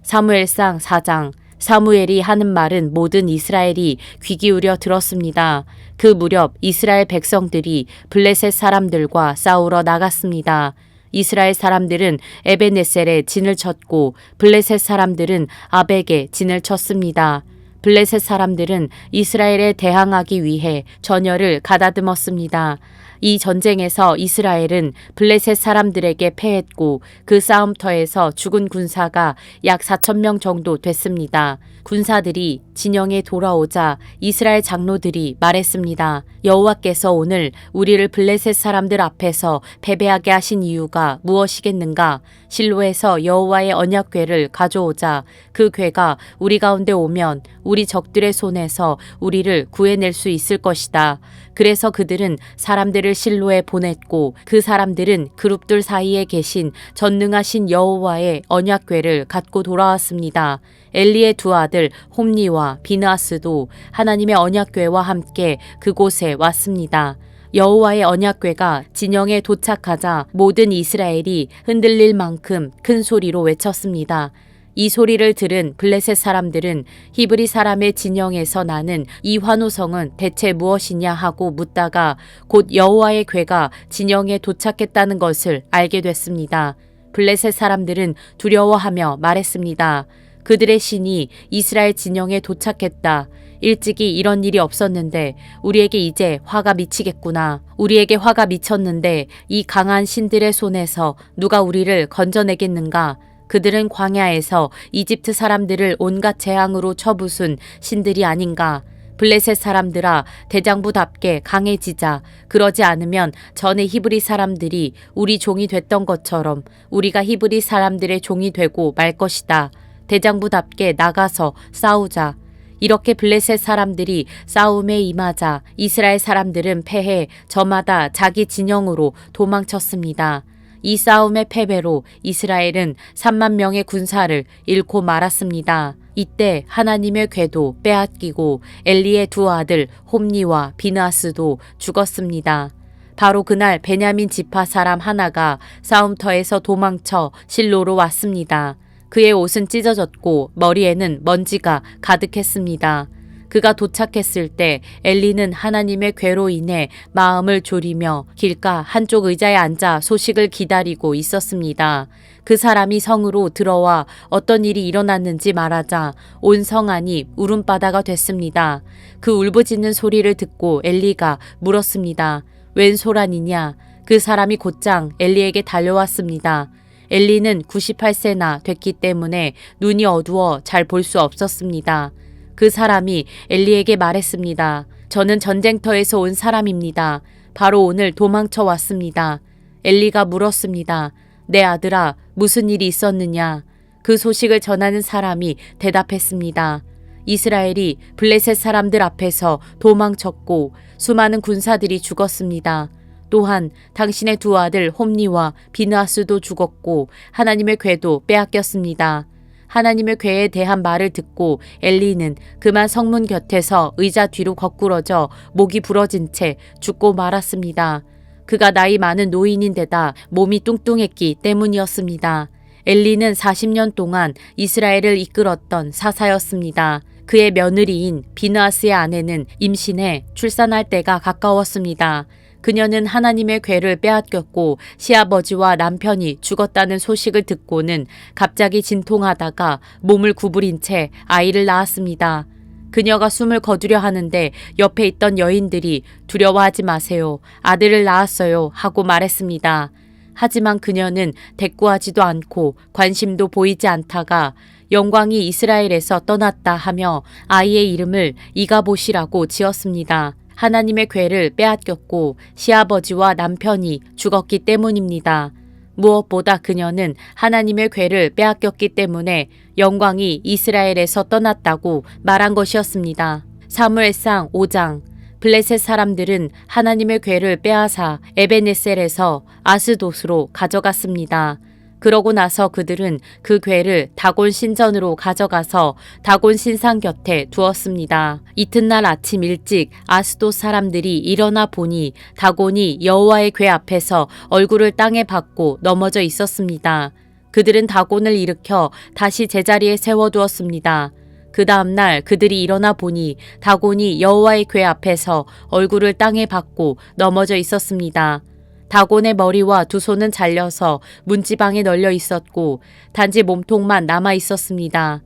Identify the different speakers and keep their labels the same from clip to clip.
Speaker 1: 사무엘상 4장. 사무엘이 하는 말은 모든 이스라엘이 귀 기울여 들었습니다. 그 무렵 이스라엘 백성들이 블레셋 사람들과 싸우러 나갔습니다. 이스라엘 사람들은 에벤에셀에 진을 쳤고 블레셋 사람들은 아벡에 진을 쳤습니다. 블레셋 사람들은 이스라엘에 대항하기 위해 전열을 가다듬었습니다. 이 전쟁에서 이스라엘은 블레셋 사람들에게 패했고 그 싸움터에서 죽은 군사가 약 4,000명 정도 됐습니다. 군사들이 진영에 돌아오자 이스라엘 장로들이 말했습니다. 여호와께서 오늘 우리를 블레셋 사람들 앞에서 패배하게 하신 이유가 무엇이겠는가? 실로에서 여호와의 언약궤를 가져오자 그 궤가 우리 가운데 오면 우리 적들의 손에서 우리를 구해낼 수 있을 것이다. 그래서 그들은 사람들을 실로에 보냈고 그 사람들은 그룹들 사이에 계신 전능하신 여호와의 언약궤를 갖고 돌아왔습니다. 엘리의 두 아들 홈니와 비느하스도 하나님의 언약궤와 함께 그곳에 왔습니다. 여호와의 언약궤가 진영에 도착하자 모든 이스라엘이 흔들릴 만큼 큰 소리로 외쳤습니다. 이 소리를 들은 블레셋 사람들은 히브리 사람의 진영에서 나는 이 환호성은 대체 무엇이냐 하고 묻다가 곧 여호와의 궤가 진영에 도착했다는 것을 알게 됐습니다. 블레셋 사람들은 두려워하며 말했습니다. 그들의 신이 이스라엘 진영에 도착했다. 일찍이 이런 일이 없었는데 우리에게 이제 화가 미치겠구나. 우리에게 화가 미쳤는데 이 강한 신들의 손에서 누가 우리를 건져내겠는가? 그들은 광야에서 이집트 사람들을 온갖 재앙으로 쳐부순 신들이 아닌가? 블레셋 사람들아, 대장부답게 강해지자. 그러지 않으면 전에 히브리 사람들이 우리 종이 됐던 것처럼 우리가 히브리 사람들의 종이 되고 말 것이다. 대장부답게 나가서 싸우자. 이렇게 블레셋 사람들이 싸움에 임하자 이스라엘 사람들은 패해 저마다 자기 진영으로 도망쳤습니다. 이 싸움의 패배로 이스라엘은 3만 명의 군사를 잃고 말았습니다. 이때 하나님의 궤도 빼앗기고 엘리의 두 아들 홈니와 비느하스도 죽었습니다. 바로 그날 베냐민 지파 사람 하나가 싸움터에서 도망쳐 실로로 왔습니다. 그의 옷은 찢어졌고 머리에는 먼지가 가득했습니다. 그가 도착했을 때 엘리는 하나님의 궤로 인해 마음을 졸이며 길가 한쪽 의자에 앉아 소식을 기다리고 있었습니다. 그 사람이 성으로 들어와 어떤 일이 일어났는지 말하자 온 성 안이 울음바다가 됐습니다. 그 울부짖는 소리를 듣고 엘리가 물었습니다. 웬 소란이냐? 그 사람이 곧장 엘리에게 달려왔습니다. 엘리는 98세나 됐기 때문에 눈이 어두워 잘 볼 수 없었습니다. 그 사람이 엘리에게 말했습니다. 저는 전쟁터에서 온 사람입니다. 바로 오늘 도망쳐 왔습니다. 엘리가 물었습니다. 내 아들아, 무슨 일이 있었느냐? 그 소식을 전하는 사람이 대답했습니다. 이스라엘이 블레셋 사람들 앞에서 도망쳤고 수많은 군사들이 죽었습니다. 또한 당신의 두 아들 홈니와 비느하스도 죽었고 하나님의 궤도 빼앗겼습니다. 하나님의 궤에 대한 말을 듣고 엘리는 그만 성문 곁에서 의자 뒤로 거꾸러져 목이 부러진 채 죽고 말았습니다. 그가 나이 많은 노인인데다 몸이 뚱뚱했기 때문이었습니다. 엘리는 40년 동안 이스라엘을 이끌었던 사사였습니다. 그의 며느리인 비느하스의 아내는 임신해 출산할 때가 가까웠습니다. 그녀는 하나님의 궤를 빼앗겼고 시아버지와 남편이 죽었다는 소식을 듣고는 갑자기 진통하다가 몸을 구부린 채 아이를 낳았습니다. 그녀가 숨을 거두려 하는데 옆에 있던 여인들이 두려워하지 마세요. 아들을 낳았어요. 하고 말했습니다. 하지만 그녀는 대꾸하지도 않고 관심도 보이지 않다가 영광이 이스라엘에서 떠났다 하며 아이의 이름을 이가봇이라고 지었습니다. 하나님의 궤를 빼앗겼고 시아버지와 남편이 죽었기 때문입니다. 무엇보다 그녀는 하나님의 궤를 빼앗겼기 때문에 영광이 이스라엘에서 떠났다고 말한 것이었습니다. 사무엘상 5장. 블레셋 사람들은 하나님의 궤를 빼앗아 에벤에셀에서 아스돗으로 가져갔습니다. 그러고 나서 그들은 그 궤를 다곤 신전으로 가져가서 다곤 신상 곁에 두었습니다. 이튿날 아침 일찍 아스돗 사람들이 일어나 보니 다곤이 여호와의 궤 앞에서 얼굴을 땅에 박고 넘어져 있었습니다. 그들은 다곤을 일으켜 다시 제자리에 세워두었습니다. 그 다음날 그들이 일어나 보니 다곤이 여호와의 궤 앞에서 얼굴을 땅에 박고 넘어져 있었습니다. 다곤의 머리와 두 손은 잘려서 문지방에 널려 있었고 단지 몸통만 남아 있었습니다.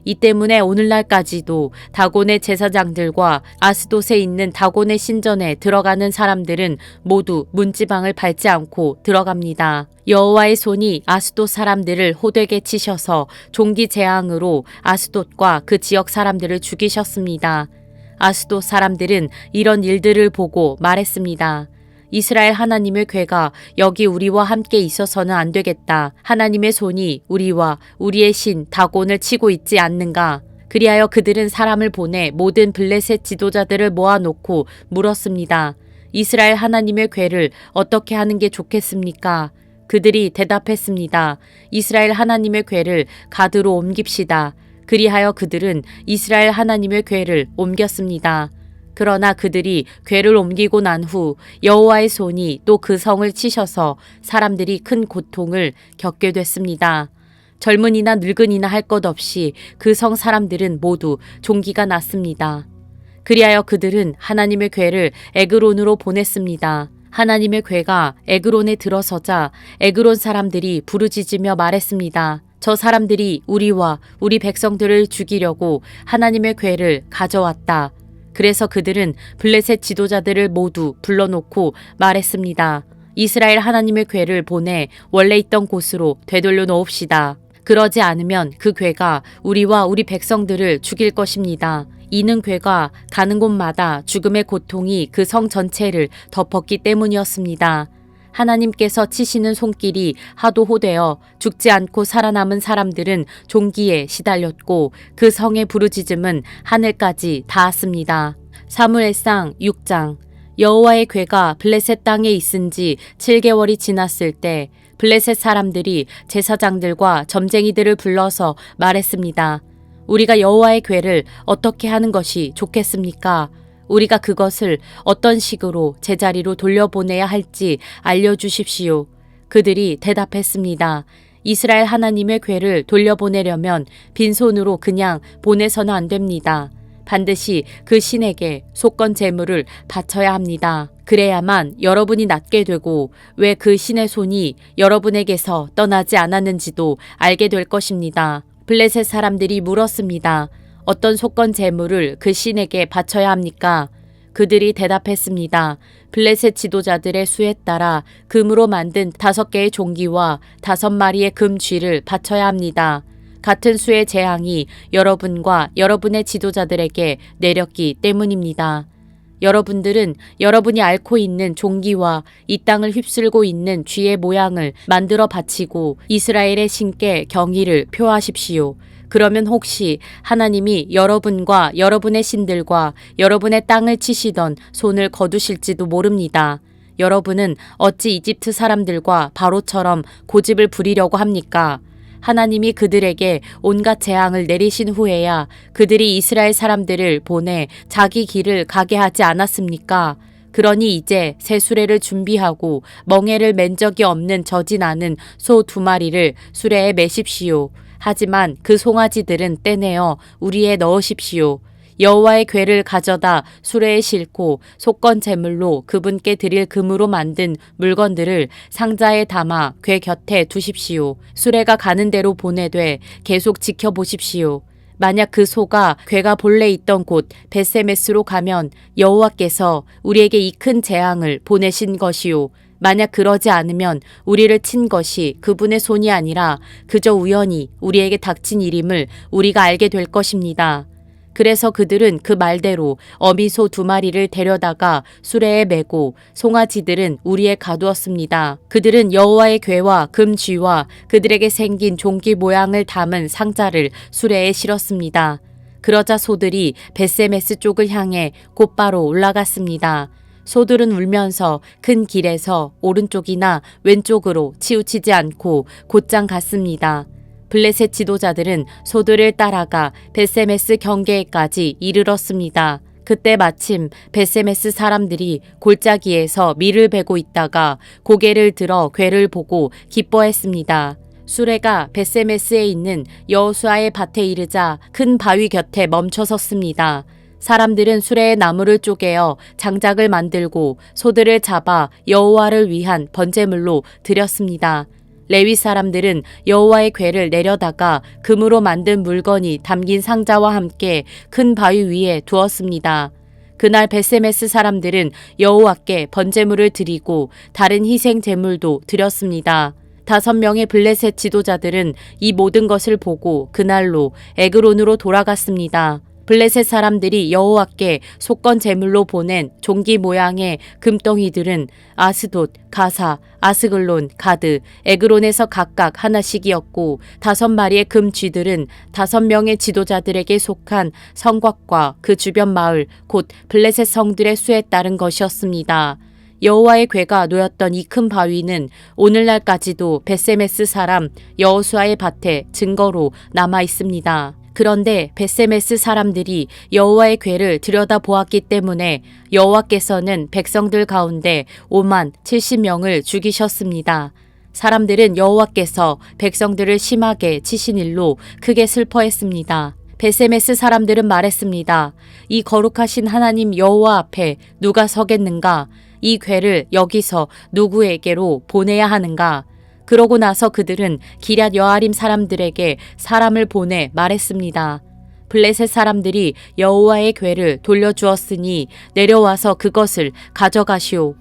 Speaker 1: 이 때문에 오늘날까지도 다곤의 제사장들과 아스돗에 있는 다곤의 신전에 들어가는 사람들은 모두 문지방을 밟지 않고 들어갑니다. 여호와의 손이 아스돗 사람들을 호되게 치셔서 종기 재앙으로 아스돗과 그 지역 사람들을 죽이셨습니다. 아스돗 사람들은 이런 일들을 보고 말했습니다. 이스라엘 하나님의 궤가 여기 우리와 함께 있어서는 안 되겠다. 하나님의 손이 우리와 우리의 신 다곤을 치고 있지 않는가? 그리하여 그들은 사람을 보내 모든 블레셋 지도자들을 모아놓고 물었습니다. 이스라엘 하나님의 궤를 어떻게 하는 게 좋겠습니까? 그들이 대답했습니다. 이스라엘 하나님의 궤를 가드로 옮깁시다. 그리하여 그들은 이스라엘 하나님의 궤를 옮겼습니다. 그러나 그들이 궤를 옮기고 난 후 여호와의 손이 또 그 성을 치셔서 사람들이 큰 고통을 겪게 됐습니다. 젊은이나 늙은이나 할 것 없이 그 성 사람들은 모두 종기가 났습니다. 그리하여 그들은 하나님의 궤를 에그론으로 보냈습니다. 하나님의 궤가 에그론에 들어서자 에그론 사람들이 부르짖으며 말했습니다. 저 사람들이 우리와 우리 백성들을 죽이려고 하나님의 궤를 가져왔다. 그래서 그들은 블레셋 지도자들을 모두 불러놓고 말했습니다. 이스라엘 하나님의 궤를 보내 원래 있던 곳으로 되돌려 놓읍시다. 그러지 않으면 그 궤가 우리와 우리 백성들을 죽일 것입니다. 이는 궤가 가는 곳마다 죽음의 고통이 그 성 전체를 덮었기 때문이었습니다. 하나님께서 치시는 손길이 하도 호되어 죽지 않고 살아남은 사람들은 종기에 시달렸고 그 성의 부르짖음은 하늘까지 닿았습니다. 사무엘상 6장. 여호와의 궤가 블레셋 땅에 있은 지 7개월이 지났을 때 블레셋 사람들이 제사장들과 점쟁이들을 불러서 말했습니다. 우리가 여호와의 궤를 어떻게 하는 것이 좋겠습니까? 우리가 그것을 어떤 식으로 제자리로 돌려보내야 할지 알려주십시오. 그들이 대답했습니다. 이스라엘 하나님의 궤를 돌려보내려면 빈손으로 그냥 보내서는 안 됩니다. 반드시 그 신에게 속건 제물을 바쳐야 합니다. 그래야만 여러분이 낫게 되고 왜 그 신의 손이 여러분에게서 떠나지 않았는지도 알게 될 것입니다. 블레셋 사람들이 물었습니다. 어떤 속건 제물을 그 신에게 바쳐야 합니까? 그들이 대답했습니다. 블레셋 지도자들의 수에 따라 금으로 만든 5개의 종기와 5마리의 금 쥐를 바쳐야 합니다. 같은 수의 재앙이 여러분과 여러분의 지도자들에게 내렸기 때문입니다. 여러분들은 여러분이 앓고 있는 종기와 이 땅을 휩쓸고 있는 쥐의 모양을 만들어 바치고 이스라엘의 신께 경의를 표하십시오. 그러면 혹시 하나님이 여러분과 여러분의 신들과 여러분의 땅을 치시던 손을 거두실지도 모릅니다. 여러분은 어찌 이집트 사람들과 바로처럼 고집을 부리려고 합니까? 하나님이 그들에게 온갖 재앙을 내리신 후에야 그들이 이스라엘 사람들을 보내 자기 길을 가게 하지 않았습니까? 그러니 이제 새 수레를 준비하고 멍에를 맨 적이 없는 젖이 나는 소 2마리를 수레에 매십시오. 하지만 그 송아지들은 떼내어 우리에 넣으십시오. 여호와의 궤를 가져다 수레에 싣고 속건 제물로 그분께 드릴 금으로 만든 물건들을 상자에 담아 궤 곁에 두십시오. 수레가 가는 대로 보내되 계속 지켜보십시오. 만약 그 소가 궤가 본래 있던 곳 벳세메스로 가면 여호와께서 우리에게 이 큰 재앙을 보내신 것이요. 만약 그러지 않으면 우리를 친 것이 그분의 손이 아니라 그저 우연히 우리에게 닥친 일임을 우리가 알게 될 것입니다. 그래서 그들은 그 말대로 어미소 2마리를 데려다가 수레에 메고 송아지들은 우리에 가두었습니다. 그들은 여호와의 궤와 금쥐와 그들에게 생긴 종기 모양을 담은 상자를 수레에 실었습니다. 그러자 소들이 벳세메스 쪽을 향해 곧바로 올라갔습니다. 소들은 울면서 큰 길에서 오른쪽이나 왼쪽으로 치우치지 않고 곧장 갔습니다. 블레셋 지도자들은 소들을 따라가 벳세메스 경계에까지 이르렀습니다. 그때 마침 벳세메스 사람들이 골짜기에서 밀을 베고 있다가 고개를 들어 궤를 보고 기뻐했습니다. 수레가 벳세메스에 있는 여호수아의 밭에 이르자 큰 바위 곁에 멈춰 섰습니다. 사람들은 수레의 나무를 쪼개어 장작을 만들고 소들을 잡아 여호와를 위한 번제물로 드렸습니다. 레위 사람들은 여호와의 궤를 내려다가 금으로 만든 물건이 담긴 상자와 함께 큰 바위 위에 두었습니다. 그날 벳세메스 사람들은 여호와께 번제물을 드리고 다른 희생 제물도 드렸습니다. 5명의 블레셋 지도자들은 이 모든 것을 보고 그날로 에그론으로 돌아갔습니다. 블레셋 사람들이 여호와께 속건 제물로 보낸 종기 모양의 금덩이들은 아스돗, 가사, 아스글론, 가드, 에그론에서 각각 하나씩이었고 5마리의 금 쥐들은 5명의 지도자들에게 속한 성곽과 그 주변 마을 곧 블레셋 성들의 수에 따른 것이었습니다. 여호와의 궤가 놓였던 이 큰 바위는 오늘날까지도 벳세메스 사람 여호수아의 밭에 증거로 남아 있습니다. 그런데 벳세메스 사람들이 여호와의 궤를 들여다보았기 때문에 여호와께서는 백성들 가운데 5만 70명을 죽이셨습니다. 사람들은 여호와께서 백성들을 심하게 치신 일로 크게 슬퍼했습니다. 벳세메스 사람들은 말했습니다. 이 거룩하신 하나님 여호와 앞에 누가 서겠는가? 이 궤를 여기서 누구에게로 보내야 하는가? 그러고 나서 그들은 기럇 여아림 사람들에게 사람을 보내 말했습니다. 블레셋 사람들이 여호와의 궤를 돌려주었으니 내려와서 그것을 가져가시오.